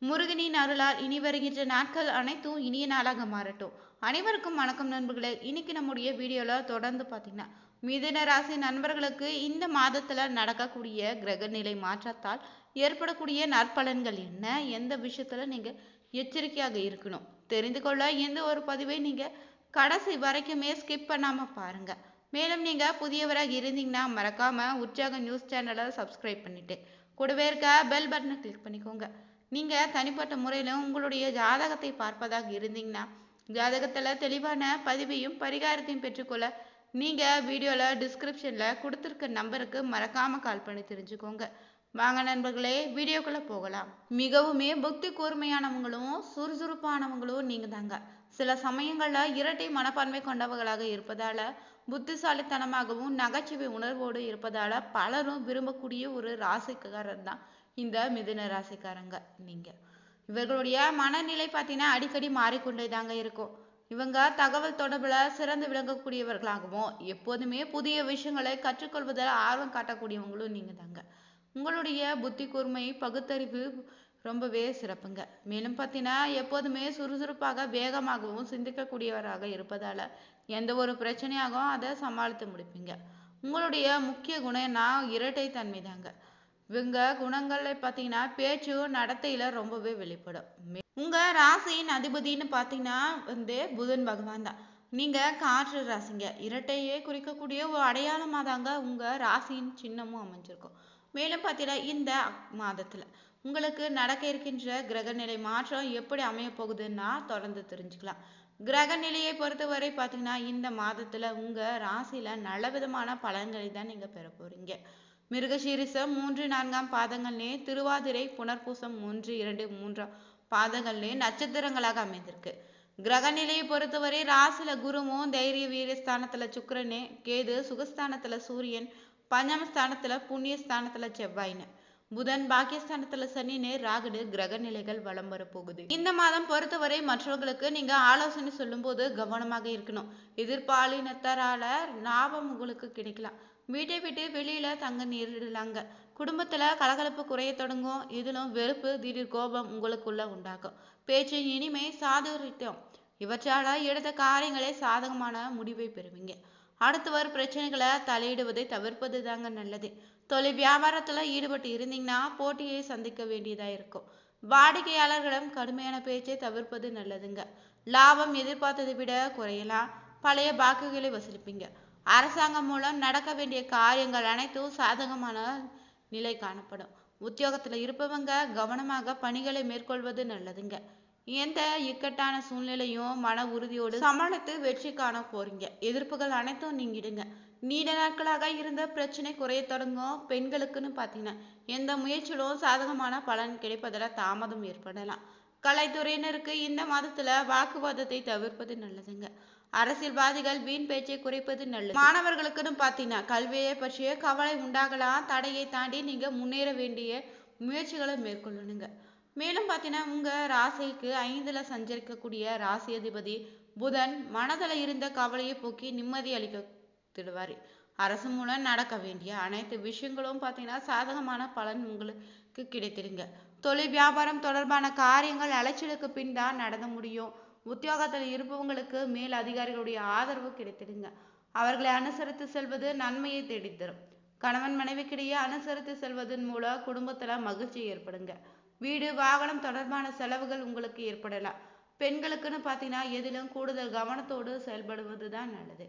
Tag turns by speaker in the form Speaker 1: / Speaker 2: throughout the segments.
Speaker 1: முருகனின் அருளால் இனி வருகின்ற நாட்கள் அனைத்தும் இனிய நாளாக மாறட்டும். அனைவருக்கும் வணக்கம் நண்பர்களே. இன்னைக்கு நம்முடைய வீடியோல தொடர்ந்து பார்த்தீங்கன்னா மிதுன ராசி நண்பர்களுக்கு இந்த மாதத்துல நடக்கக்கூடிய கிரகநிலை மாற்றத்தால் ஏற்படக்கூடிய நற்பலன்கள் என்ன, எந்த விஷயத்துல நீங்க எச்சரிக்கையாக இருக்கணும் தெரிந்து கொள்ள எந்த ஒரு பதிவை நீங்க கடைசி வரைக்குமே ஸ்கிப் பண்ணாம பாருங்க. மேலும் நீங்க புதியவராக இருந்தீங்கன்னா மறக்காம உற்சாக நியூஸ் சேனலை சப்ஸ்கிரைப் பண்ணிட்டு கூடவே இருக்க பெல் பட்டனை கிளிக் பண்ணிக்கோங்க. நீங்க தனிப்பட்ட முறையிலும் உங்களுடைய ஜாதகத்தை பார்ப்பதாக இருந்தீங்கன்னா ஜாதகத்துல தெளிவான பதிவையும் பரிகாரத்தையும் பெற்றுக்கொள்ள நீங்க வீடியோல டிஸ்கிரிப்ஷன்ல கொடுத்துருக்க நம்பருக்கு மறக்காம கால் பண்ணி தெரிஞ்சுக்கோங்க. வாங்க நண்பர்களே, வீடியோக்குள்ள போகலாம். மிகவுமே புத்தி கூர்மையானவங்களும் சுறுசுறுப்பானவங்களும் நீங்க தாங்க. சில சமயங்கள்ல இரட்டை மனப்பான்மை கொண்டவர்களாக இருப்பதால புத்திசாலித்தனமாகவும் நகைச்சுவை உணர்வோடு இருப்பதால பலரும் விரும்பக்கூடிய ஒரு ராசிக்காரர் தான் இந்த மிதுன ராசிக்காரங்க. நீங்க இவர்களுடைய மனநிலை பார்த்தீங்கன்னா அடிக்கடி மாறிக்கொண்டே தாங்க இருக்கும். இவங்க தகவல் தொடர்புல சிறந்து விளங்கக்கூடியவர்களாகவும் எப்போதுமே புதிய விஷயங்களை கற்றுக்கொள்வதில் ஆர்வம் காட்டக்கூடியவங்களும் நீங்க தாங்க. உங்களுடைய புத்தி கூர்மை பகுத்தறிவு ரொம்பவே சிறப்புங்க. மேலும் பார்த்தீங்கன்னா எப்போதுமே சுறுசுறுப்பாக வேகமாகவும் சிந்திக்கக்கூடியவராக இருப்பதால எந்த ஒரு பிரச்சனையாகவும் அதை சமாளித்து முடிப்பீங்க. உங்களுடைய முக்கிய குணம்னா இரட்டை தன்மை தாங்க. இவங்க குணங்களை பார்த்தீங்கன்னா பேச்சும் நடத்தையில ரொம்பவே வெளிப்படும். உங்க ராசியின் அதிபதினு பார்த்தீங்கன்னா புதன் பகவான் தான். நீங்க காற்று ராசிங்க. இரட்டையே குறிக்கக்கூடிய ஒரு அடையாளமாக தாங்க உங்க ராசியின் சின்னமும் அமைஞ்சிருக்கும். மேலும் பார்த்தீங்கன்னா இந்த மாதத்துல உங்களுக்கு நடக்க இருக்கின்ற கிரகநிலை மாற்றம் எப்படி அமைய போகுதுன்னா தொடர்ந்து தெரிஞ்சுக்கலாம். கிரக நிலையை பொறுத்தவரை பார்த்தீங்கன்னா இந்த மாதத்துல உங்க ராசியில நல்ல விதமான பலன்களை தான் நீங்க பெற போறீங்க. மிருகசீரிசம் 3, 4 பாதங்கள்லே, திருவாதிரை புனர்பூசம் 1, 2, 3 பாதங்கள்லே நட்சத்திரங்களாக அமைந்திருக்கு. கிரக நிலையை பொறுத்தவரை ராசில குருவும், தைரிய வீரிய ஸ்தானத்துல சுக்கிரனே, கேது சுகஸ்தானத்துல சூரியன், பஞ்சமஸ்தானத்துல புண்ணிய ஸ்தானத்துல செவ்வாயின்னு, புதன் பாக்கியஸ்தானத்துல சனின்னு, ராகுடு கிரக நிலைகள் வலம் வர போகுது. இந்த மாதம் பொறுத்தவரை மற்றவர்களுக்கு நீங்க ஆலோசனை சொல்லும் போது கவனமாக இருக்கணும். எதிர்பாலினத்தரால லாபம் உங்களுக்கு கிடைக்கலாம். வீட்டை விட்டு வெளியில தங்க நேரிடலாங்க. குடும்பத்துல கலகலப்பு குறைய தொடங்கும். இதிலும் வெறுப்பு, திடீர் கோபம் உங்களுக்குள்ள உண்டாகும். பேச்சு இனிமை, சாதுரியம் இவற்றால எடுத்த காரியங்களை சாதகமான முடிவை பெறுவீங்க. அடுத்தவர் பிரச்சனைகளை தலையிடுவதை தவிர்ப்பது தாங்க நல்லது. தொழில் வியாபாரத்துல ஈடுபட்டு இருந்தீங்கன்னா போட்டியை சந்திக்க வேண்டியதா இருக்கும். வாடிக்கையாளர்களிடம் கடுமையான பேச்சை தவிர்ப்பது நல்லதுங்க. லாபம் எதிர்பார்த்ததை விட குறையலாம். பழைய பாக்குகளை வசூலிப்பீங்க. அரசாங்கம் மூலம் நடக்க வேண்டிய காரியங்கள் அனைத்தும் சாதகமான நிலை காணப்படும். உத்தியோகத்துல இருப்பவங்க கவனமாக பணிகளை மேற்கொள்வது நல்லதுங்க. எந்த இக்கட்டான சூழ்நிலையும் மன உறுதியோடு சமாளித்து வெற்றி காண போறீங்க. எதிர்ப்புகள் அனைத்தும் நீங்கிடுங்க. நீண்ட நாட்களாக இருந்த பிரச்சனை குறைய தொடங்கும். பெண்களுக்குன்னு பார்த்தீங்கன்னா எந்த முயற்சியிலும் சாதகமான பலன் கிடைப்பதில் தாமதம் ஏற்படலாம். கலைத்துறையினருக்கு இந்த மாதத்துல வாக்குவாதத்தை தவிர்ப்பது நல்லதுங்க. அரசியல்வாதிகள் வீண் பேச்சை குறைப்பது நல்லது. மாணவர்களுக்குன்னு பார்த்தீங்கன்னா கல்வியை பற்றிய கவலை உண்டாகலாம். தடையை தாண்டி நீங்க முன்னேற வேண்டிய முயற்சிகளை மேற்கொள்ளணுங்க. மேலும் பார்த்தீங்கன்னா உங்க ராசிக்கு 5ல சஞ்சரிக்கக்கூடிய ராசி அதிபதி புதன் மனதில் இருந்த கவலையை போக்கி நிம்மதி அளிக்கத்திடுவார். அரசு மூலம் நடக்க வேண்டிய அனைத்து விஷயங்களும் பார்த்தீங்கன்னா சாதகமான பலன் உங்களுக்கு கிடைத்திடுங்க. தொழில் வியாபாரம் தொடர்பான காரியங்கள் அலைச்சலுக்கு பின் தான் நடந்த முடியும். உத்தியோகத்தில் இருப்பவங்களுக்கு மேல் அதிகாரிகளுடைய ஆதரவு கிடைத்திடுங்க. அவர்களை அனுசரித்து செல்வது நன்மையை தேடித்தரும். கணவன் மனைவிக்கிடையே அனுசரித்து செல்வதன் மூலம் குடும்பத்துல மகிழ்ச்சி ஏற்படுங்க. வீடு வாகனம் தொடர்பான செலவுகள் உங்களுக்கு ஏற்படலாம். பெண்களுக்குன்னு பார்த்தீங்கன்னா எதிலும் கூடுதல் கவனத்தோடு செயல்படுவது தான் நல்லது.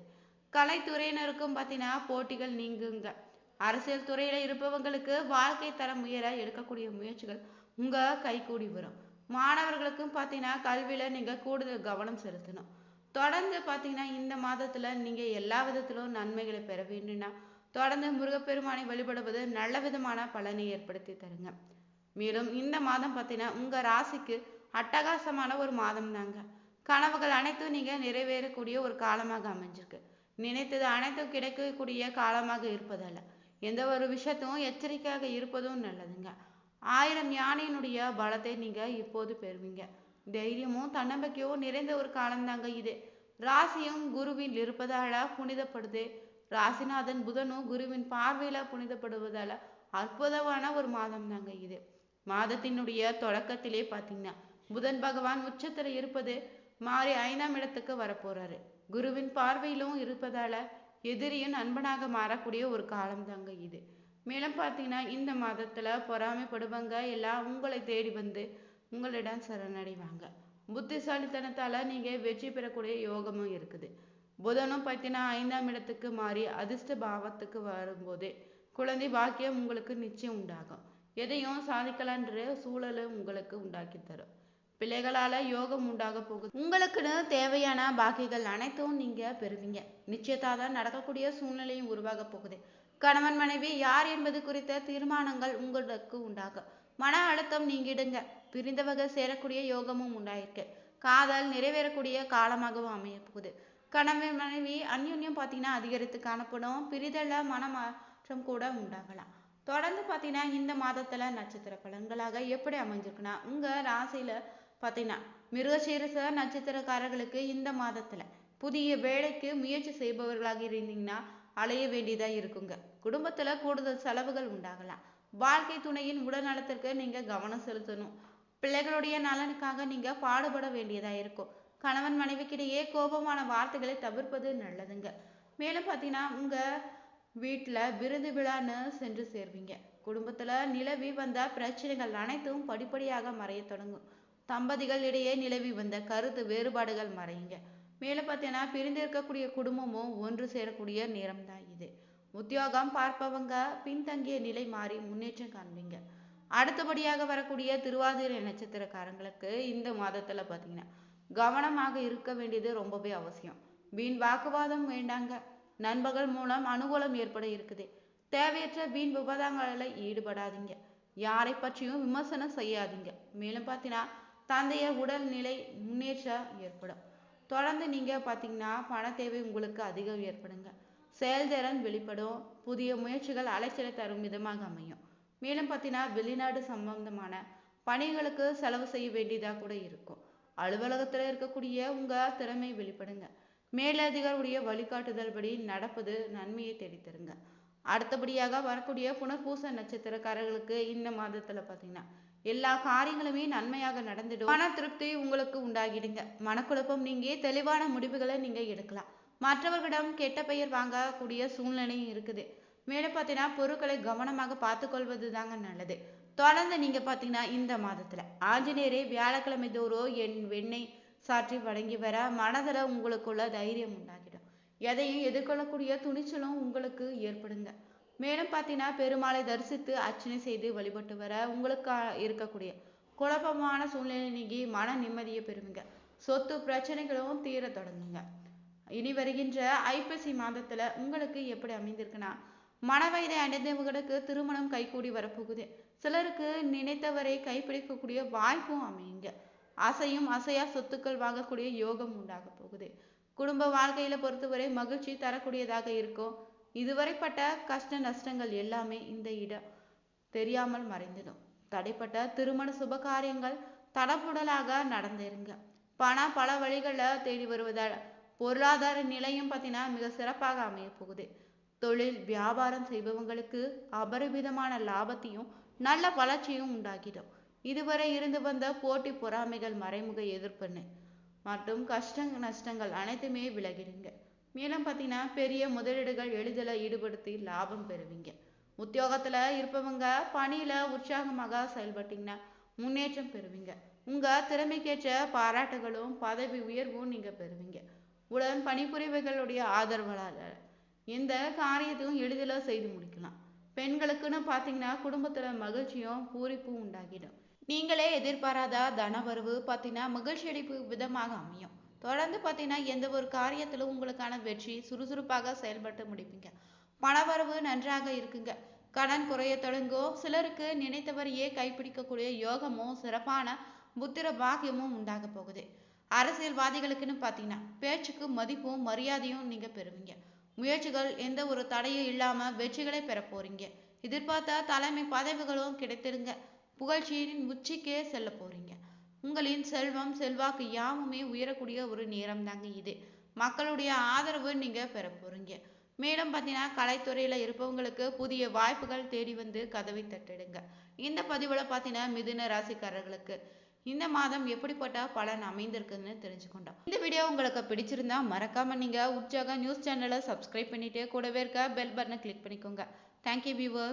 Speaker 1: கலைத்துறையினருக்கும் பார்த்தீங்கன்னா போட்டிகள் நீங்குங்க. அரசியல் துறையில இருப்பவங்களுக்கு வாழ்க்கை தரம் உயர எடுக்கக்கூடிய முயற்சிகள் உங்க கைகூடி வரும். மாணவர்களுக்கும் பார்த்தீங்கன்னா கல்வியில நீங்க கூடுதல் கவனம் செலுத்தணும். தொடர்ந்து பார்த்தீங்கன்னா இந்த மாதத்துல நீங்க எல்லா விதத்திலும் நன்மைகளை பெற வேண்டும்னா தொடர்ந்து முருகப்பெருமானை வழிபடுவது நல்ல விதமான பலனை ஏற்படுத்தி தருங்க. மேலும் இந்த மாதம் பார்த்தீங்கன்னா உங்க ராசிக்கு அட்டகாசமான ஒரு மாதம் தாங்க. கனவுகள் அனைத்தும் நீங்க நிறைவேறக்கூடிய ஒரு காலமாக அமைஞ்சிருக்கு. நினைத்தது அனைத்தும் கிடைக்கக்கூடிய காலமாக இருப்பதால எந்த ஒரு விஷயத்தையும் எச்சரிக்கையாக இருப்பதும் நல்லதுங்க. 1000 யானையினுடைய பலத்தை நீங்க இப்போது பெறுவீங்க. தைரியமும் தன்னம்பிக்கையும் நிறைந்த ஒரு காலம்தாங்க இது. ராசியும் குருவில் இருப்பதால புனிதப்படுது. ராசிநாதன் புதனும் குருவின் பார்வையில புனிதப்படுவதால அற்புதமான ஒரு மாதம் தாங்க இது. மாதத்தினுடைய தொடக்கத்திலே பார்த்தீங்கன்னா புதன் பகவான் உச்சத்துல இருப்பது மாறி 5ஆம் இடத்துக்கு வரப்போறாரு. குருவின் பார்வையிலும் இருப்பதால எதிரியும் நண்பனாக மாறக்கூடிய ஒரு காலம் தாங்க இது. மேலும் பார்த்தீங்கன்னா இந்த மாதத்துல பொறாமைப்படுவங்க எல்லாம் உங்களை தேடி வந்து உங்களிடம் சரணடைவாங்க. புத்திசாலித்தனத்தால நீங்க வெற்றி பெறக்கூடிய யோகமும் இருக்குது. புதனும் பார்த்தீங்கன்னா 5ஆம் இடத்துக்கு மாறி அதிர்ஷ்ட பாவத்துக்கு வரும்போது குழந்தை பாக்கியம் உங்களுக்கு நிச்சயம் உண்டாகும். எதையும் சாதிக்கலான்ற சூழலை உங்களுக்கு உண்டாக்கி தரும். பிள்ளைகளால யோகம் உண்டாக போகுது. உங்களுக்குன்னு தேவையான பாக்கியங்கள் அனைத்தும் நீங்க பெறுவீங்க. நிச்சயத்தாதான் நடக்கக்கூடிய சூழ்நிலையும் உருவாக போகுது. கணவன் மனைவி யார் என்பது குறித்த தீர்மானங்கள் உங்களுக்கு உண்டாகும். மன அழுத்தம் நீங்கிடுங்க. பிரிந்தவங்க சேரக்கூடிய யோகமும் உண்டாயிருக்கு. காதல் நிறைவேறக்கூடிய காலமாகவும் அமைய போகுது. கணவன் மனைவி அந்யுன்யம் பார்த்தீங்கன்னா அதிகரித்து காணப்படும். பிரிதல மனமாற்றம் கூட உண்டாகலாம். தொடர்ந்து பார்த்தீங்கன்னா இந்த மாதத்துல நட்சத்திர பலன்களாக எப்படி அமைஞ்சிருக்குன்னா உங்க ராசியில பார்த்தீங்கன்னா மிருகசீரிஷ நட்சத்திரக்காரர்களுக்கு இந்த மாதத்துல புதிய வேலைக்கு முயற்சி செய்பவர்களாக இருந்தீங்கன்னா அலைய வேண்டியதா இருக்குங்க. குடும்பத்துல கூடுதல் செலவுகள் உண்டாகலாம். வாழ்க்கை துணையின் உடல்நலத்திற்கு நீங்க கவனம் செலுத்தணும். பிள்ளைகளுடைய நலனுக்காக நீங்க பாடுபட வேண்டியதா இருக்கும். கணவன் மனைவிக்கிடையே கோபமான வார்த்தைகளை தவிர்ப்பது நல்லதுங்க. மேலும் பார்த்தீங்கன்னா உங்க வீட்டுல விருந்து விழான்னு சென்று சேர்வீங்க. குடும்பத்துல நிலவி வந்த பிரச்சனைகள் அனைத்தும் படிப்படியாக மறைய தொடங்கும். தம்பதிகள் இடையே நிலவி வந்த கருத்து வேறுபாடுகள் மறையுங்க. மேலும் பார்த்தீங்கன்னா பிரிந்து இருக்கக்கூடிய குடும்பமும் ஒன்று சேரக்கூடிய நேரம் தான் இது. உத்தியோகம் பார்ப்பவங்க பின்தங்கிய நிலை மாறி முன்னேற்றம் காண்பீங்க. அடுத்தபடியாக வரக்கூடிய திருவாதிரை நட்சத்திரக்காரங்களுக்கு இந்த மாதத்துல பார்த்தீங்கன்னா கவனமாக இருக்க வேண்டியது ரொம்பவே அவசியம். வீண் வாக்குவாதம் வேண்டாங்க. நண்பர்கள் மூலம் அனுகூலம் ஏற்பட இருக்குது. தேவையற்ற வீண் விவாதங்களில் ஈடுபடாதீங்க. யாரை பற்றியும் விமர்சனம் செய்யாதீங்க. மேலும் பார்த்தீங்கன்னா தந்தையர் உடல்நிலை முன்னேற்றம் ஏற்படும். தொடர்ந்து நீங்க பார்த்தீங்கன்னா பண தேவை உங்களுக்கு அதிகம் ஏற்படுங்க. செயல்திறன் வெளிப்படும். புதிய முயற்சிகள் அலைச்சலை தரும் விதமாக அமையும். மேலும் பார்த்தீங்கன்னா வெளிநாடு சம்பந்தமான பணிகளுக்கு செலவு செய்ய வேண்டியதா கூட இருக்கும். அலுவலகத்துல இருக்கக்கூடிய உங்க திறமை வெளிப்படுங்க. மேலதிகாரியுடைய வழிகாட்டுதல் படி நடப்பது நன்மையை தேடித்தருங்க. அடுத்தபடியாக வரக்கூடிய புனர்பூச நட்சத்திரக்காரர்களுக்கு இந்த மாதத்துல பார்த்தீங்கன்னா எல்லா காரியங்களுமே நன்மையாக நடந்துடும். மன திருப்தி உங்களுக்கு உண்டாகிடுங்க. மனக்குழப்பம் நீங்க தெளிவான முடிவுகளை நீங்க எடுக்கலாம். மற்றவர்களிடம் கெட்ட பெயர் வாங்கக்கூடிய சூழ்நிலையும் இருக்குது. மேலும் பார்த்தீங்கன்னா பொருட்களை கவனமாக பார்த்துக்கொள்வது தாங்க நல்லது. தொடர்ந்து நீங்க பார்த்தீங்கன்னா இந்த மாதத்துல ஆஞ்சநேயரை வியாழக்கிழமை தோறும் வெண்ணெய் சாற்றி வழங்கி வர மனதில் உங்களுக்குள்ள தைரியம் உண்டாகிடும். எதையும் எதிர்கொள்ளக்கூடிய துணிச்சலும் உங்களுக்கு ஏற்படுங்க. மேலும் பார்த்தீங்கன்னா பெருமாளை தரிசித்து அர்ச்சனை செய்து வழிபட்டு வர உங்களுக்கு இருக்கக்கூடிய குழப்பமான சூழ்நிலை நீங்கி மன நிம்மதியை பெறுவீங்க. சொத்து பிரச்சனைகளும் தீர தொடங்குங்க. இனி வருகின்ற ஐப்பசி மாதத்துல உங்களுக்கு எப்படி அமைந்திருக்குன்னா மனவயதை அடைந்தவர்களுக்கு திருமணம் கைகூடி வரப்போகுது. சிலருக்கு நினைத்தவரை கைப்பிடிக்கக்கூடிய வாய்ப்பும் அமையுங்க. அசையும் அசையா சொத்துக்கள் வாங்கக்கூடிய யோகம் உண்டாக போகுது. குடும்ப வாழ்க்கையில பொறுத்தவரை மகிழ்ச்சி தரக்கூடியதாக இருக்கும். இதுவரைப்பட்ட கஷ்ட நஷ்டங்கள் எல்லாமே இந்த இடம் தெரியாமல் மறைந்திடும். தடைப்பட்ட திருமண சுபகாரியங்கள் தடபுடலாக நடந்திருங்க. பணம் பல வழிகளில் தேடி வருவதால் பொருளாதார நிலையும் பார்த்தீங்கன்னா மிக சிறப்பாக அமைய போகுது. தொழில் வியாபாரம் செய்பவங்களுக்கு அபரிவிதமான லாபத்தையும் நல்ல வளர்ச்சியும் உண்டாகிடும். இதுவரை இருந்து வந்த போட்டி பொறாமைகள் மறைமுக எதிர்ப்புன்னு மற்றும் கஷ்ட நஷ்டங்கள் அனைத்துமே விலகிடுங்க. மேலும் பார்த்தீங்கன்னா பெரிய முதலீடுகள் எளிதில் ஈடுபடுத்தி லாபம் பெறுவீங்க. உத்தியோகத்துல இருப்பவங்க பணியில உற்சாகமாக செயல்பட்டீங்கன்னா முன்னேற்றம் பெறுவீங்க. உங்க திறமைக்கேற்ற பாராட்டுகளும் பதவி உயர்வும் நீங்க பெறுவீங்க. உடன் பணிபுரிவுகளுடைய ஆதரவாளர் எந்த காரியத்தையும் எளிதில் செய்து முடிக்கலாம். பெண்களுக்குன்னு பார்த்தீங்கன்னா குடும்பத்துல மகிழ்ச்சியும் பூரிப்பும் உண்டாகிடும். நீங்களே எதிர்பாராத தனவரவு பார்த்தீங்கன்னா மகிழ்ச்சி அளிப்பு விதமாக அமையும். தொடர்ந்து பார்த்தீங்கன்னா எந்த ஒரு காரியத்திலும் உங்களுக்கான வெற்றி சுறுசுறுப்பாக செயல்பட்டு முடிப்பீங்க. பணவரவு நன்றாக இருக்குங்க. கடன் குறைய தொடங்கும். சிலருக்கு நினைத்தவரையே கைப்பிடிக்கக்கூடிய யோகமும் சிறப்பான புத்திர பாக்கியமும் உண்டாக போகுது. அரசியல்வாதிகளுக்குன்னு பார்த்தீங்கன்னா பேச்சுக்கு மதிப்பும் மரியாதையும் நீங்க பெறுவீங்க. முயற்சிகள் எந்த ஒரு தடையும் இல்லாம வெற்றிகளை பெற போறீங்க. எதிர்பார்த்த தலைமை பதவிகளும் கிடைத்திருங்க. புகழ்ச்சியின் உச்சிக்கே செல்ல போறீங்க. உங்களின் செல்வம் செல்வாக்கு யாவுமே உயரக்கூடிய ஒரு நேரம் தாங்க இது. மக்களுடைய ஆதரவு நீங்க பெற போறீங்க. மேலும் பார்த்தீங்கன்னா கலைத்துறையில் இருப்பவங்களுக்கு புதிய வாய்ப்புகள் தேடி வந்து கதவை தட்டிடுங்க. இந்த பதிவில் பார்த்தீங்கன்னா மிதுன ராசிக்காரர்களுக்கு இந்த மாதம் எப்படிப்பட்ட பலன் அமைந்திருக்குன்னு தெரிஞ்சுக்கொண்டோம். இந்த வீடியோ உங்களுக்கு பிடிச்சிருந்தா மறக்காம நீங்க உற்சாக நியூஸ் சேனலை சப்ஸ்கிரைப் பண்ணிட்டு கூடவே இருக்க பெல் பட்டனை கிளிக் பண்ணிக்கோங்க. Thank you viewers.